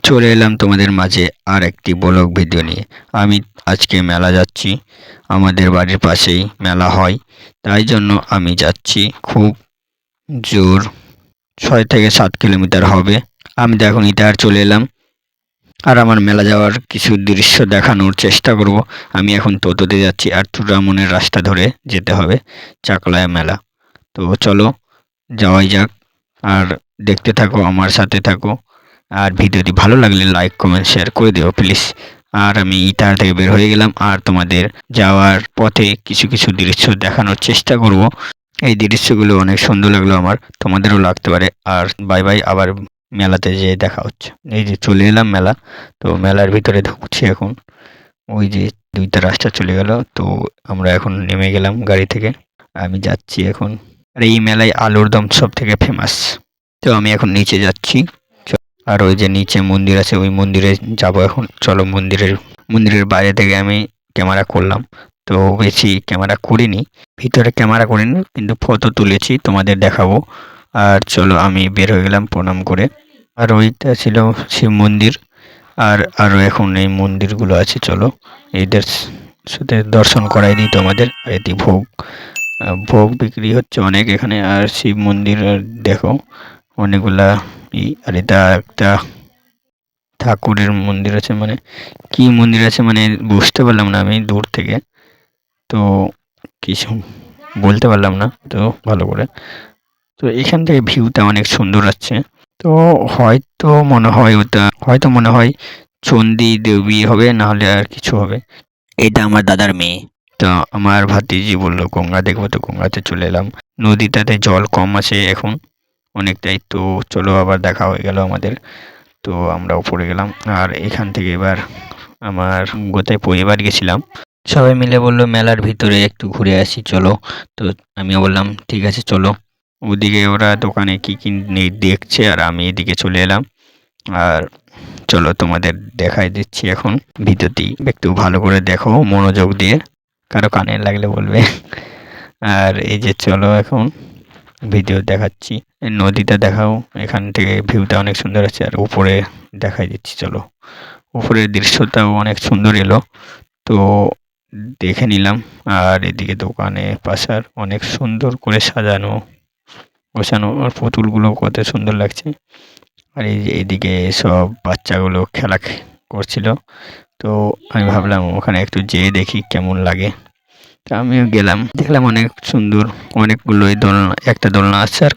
চলে এলাম তোমাদের মাঝে আর একটি ব্লগ ভিডিও নিয়ে। আমি আজকে মেলা যাচ্ছি। আমাদের বাড়ির পাশেই মেলা হয়, তাই জন্য আমি যাচ্ছি। খুব জোর 6 থেকে 7 কিলোমিটার হবে। আমি তো এখন ইটার চলে এলাম, আর আমার মেলা যাওয়ার কিছু দৃশ্য দেখানোর চেষ্টা করব। আমি এখন টোটোতে যাচ্ছি, আর চূড়ামনের রাস্তা ধরে যেতে হবে চাকলায় মেলা। তো চলো যাওয়াই যাক, আর দেখতে থাকো, আমার সাথে থাকো। আর ভিডিওটি ভালো লাগলে লাইক কমেন্ট শেয়ার করে দিও প্লিজ। আর আমি ইটার থেকে বের হয়ে গেলাম, আর তোমাদের যাওয়ার পথে কিছু কিছু দৃশ্য দেখানোর চেষ্টা করব। এই দৃশ্যগুলো অনেক সুন্দর লাগলো আমার, তোমাদেরও লাগতে পারে। আর বাই বাই, আবার মেলাতে যেয়ে দেখা হচ্ছে। এই যে চলে এলাম মেলা, তো মেলার ভিতরে ঢুকছি এখন। ওই যে দুইটা রাস্তা চলে গেল, তো আমরা এখন নেমে গেলাম গাড়ি থেকে। আমি যাচ্ছি এখন। আর এই মেলায় আলুর দম সব থেকে ফেমাস। তো আমি এখন নিচে যাচ্ছি, আর ওই যে নিচে মন্দির আছে, ওই মন্দিরে যাব এখন। চলো মন্দিরের বাইরে থেকে আমি ক্যামেরা করলাম, তো বেশি ক্যামেরা করিনি, ভিতরে ক্যামেরা করিনি, কিন্তু ফটো তুলেছি, তোমাদের দেখাবো। আর চলো আমি বের হয়ে গেলাম প্রণাম করে। আর ওইটা ছিল শিব মন্দির। আর আরও এখন এই মন্দিরগুলো আছে, চলো এদের সাথে দর্শন করাই দিই তোমাদের। এটি ভোগ বিক্রি হচ্ছে অনেক এখানে। আর শিব মন্দির দেখো অনেকগুলা আর এটা একটা ঠাকুরের মন্দির আছে, মানে কি মন্দির আছে মানে বুঝতে পারলাম না আমি দূর থেকে, তো কিছু বলতে পারলাম না তো ভালো করে। তো এখান থেকে ভিউটা অনেক সুন্দর আছে। তো হয়তো মনে হয় চণ্ডী দেবী হবে, না হলে আর কিছু হবে। এটা আমার দাদার মেয়ে। তো আমার ভাতিজি বললো গঙ্গা দেখবো, তো গঙ্গাতে চলে এলাম। নদীটাতে জল কম আছে এখন অনেকটাই। তো চলো আবার দেখা হয়ে গেল আমাদের। তো আমরা উপরে গেলাম, আর এখান থেকে এবার আমার গোটায় পরিবার গেছিলাম। সবাই মিলে বললো মেলার ভিতরে একটু ঘুরে আসি চলো। তো আমিও বললাম ঠিক আছে চলো। ওদিকে ওরা দোকানে কি কি দেখছে, আর আমি এদিকে চলে এলাম। আর চলো তোমাদের দেখাই দিচ্ছি এখন। ভিডিওটি একটু ভালো করে দেখো মনোযোগ দিয়ে, কারো কানে লাগলে বলবে। আর এই যে চলো এখন ভিডিও দেখাচ্ছি, নদীটা দেখাও। এখান থেকে ভিউটা অনেক সুন্দর আছে, আর উপরে দেখাই দিচ্ছি চলো। উপরের দৃশ্যটাও অনেক সুন্দর এলো, তো দেখে নিলাম। আর এদিকে দোকানে পাশার অনেক সুন্দর করে সাজানো গোছানো, আর পুতুলগুলো কত সুন্দর লাগছে। আর এই যে এদিকে সব বাচ্চাগুলো খেলা করছিল, তো আমি ভাবলাম ওখানে একটু যেয়ে দেখি কেমন লাগে। তা আমিও গেলাম, দেখলাম অনেক সুন্দর, অনেকগুলোই দোলনা, একটা দোলনা আছে, আর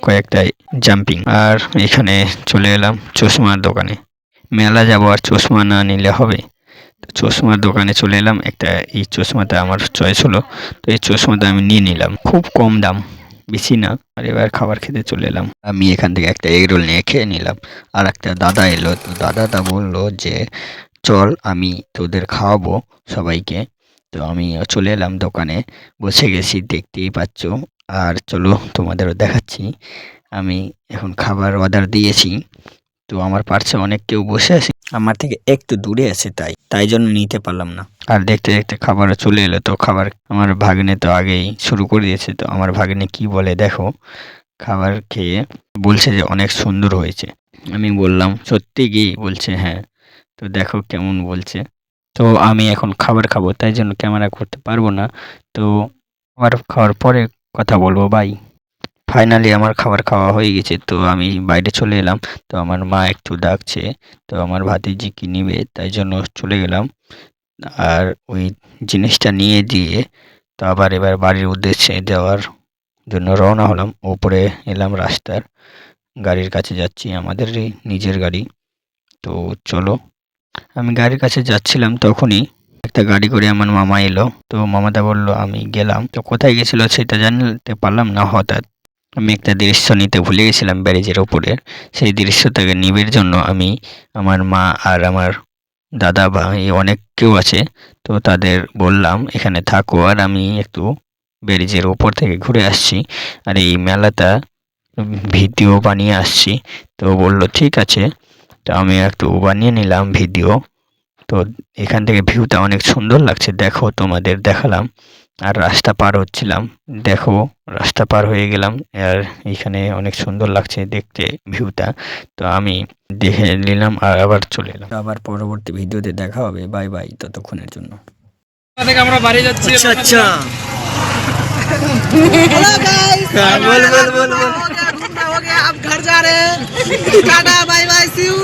কয়েকটাই জাম্পিং। আর এখানে চলে এলাম চশমার দোকানে। মেলা যাবো আর চশমা না নিলে হবে? তো চশমার দোকানে চলে এলাম। এই চশমাটা আমার চয়েস হলো, তো এই চশমাটা আমি নিয়ে নিলাম। খুব কম দাম, বেশি না। আর এবার খাবার খেতে চলে এলাম। আমি এখান থেকে একটা এগ রোল নিয়ে খেয়ে নিলাম। আর একটা দাদা এলো, তো দাদাটা বললো যে চল আমি তোদের খাওয়াবো সবাইকে। তো আমি চলে এলাম দোকানে, বসে গেছি, দেখতেই পাচ্ছ। আর চলো তোমাদেরও দেখাচ্ছি। আমি এখন খাবার অর্ডার দিয়েছি, তো আমার পার্শ্বে অনেক কেউ বসে আছে, আমার থেকে একটু দূরে আছে, তাই জন্য নিতে পারলাম না। আর দেখতে দেখতে খাবারও চলে এলো। তো খাবার আমার ভাগ্নে তো আগেই শুরু করে দিয়েছে। তো আমার ভাগ্নে কি বলে দেখো, খাবার খেয়ে বলছে যে অনেক সুন্দর হয়েছে। আমি বললাম সত্যি কি? বলছে হ্যাঁ। তো দেখো কেমন বলছে। তো আমি এখন খাবার খাবো, তাই জন্য ক্যামেরা করতে পারবো না। তো খাবার খাওয়ার পরে কথা বলবো, বাই। ফাইনালি আমার খাবার খাওয়া হয়ে গেছে, তো আমি বাইরে চলে এলাম। তো আমার মা একটু ডাকছে, তো আমার ভাতিজি কি নিবে, তাই জন্য চলে গেলাম। আর ওই জিনিসটা নিয়ে দিয়ে তো আবার এবার বাড়ির উদ্দেশ্যে যাওয়ার জন্য রওনা হলাম। উপরে এলাম রাস্তার, গাড়ির কাছে যাচ্ছি, আমাদেরই নিজের গাড়ি। তো চলো, আমি গাড়ির কাছে যাচ্ছিলাম, তখনই একটা গাড়ি করে আমার মামা এলো। তো মামাটা বলল আমি গেলাম। তো কোথায় গেছিল সেটা জানতে পারলাম না। হঠাৎ আমি একটা দৃশ্য নিতে ভুলে গেছিলাম ব্যারেজের ওপরে। সেই দৃশ্যটাকে নিবের জন্য আমি, আমার মা আর আমার দাদা ভাই অনেক কেউ আছে, তো তাদের বললাম এখানে থাকো, আর আমি একটু ব্যারেজের ওপর থেকে ঘুরে আসছি, আর এই মেলাটা ভিডিও বানিয়ে আসছি। তো বললো ঠিক আছে। তো আমি একটু বানিয়ে নিলাম ভিডিও। তো এখান থেকে ভিউটা অনেক সুন্দর লাগছে, দেখো তোমাদের দেখালাম। আর রাস্তা পার হচ্ছিলাম। দেখো রাস্তা পার হয়ে গেলাম। আর এখানে অনেক সুন্দর লাগছে দেখতে ভিউটা। তো আমি দেখে নিলাম আর আবার চলে এলাম। আবার পরবর্তী ভিডিওতে দেখা হবে। বাই বাই ততক্ষণের জন্য। আমরা বাড়ি যাচ্ছি। আচ্ছা हेलो गाइस बोल घूमना हो गया अब घर जा रहे हैं tata bye bye see you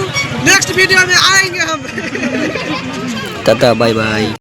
next video में आएंगे हम टाटा बाय बाय।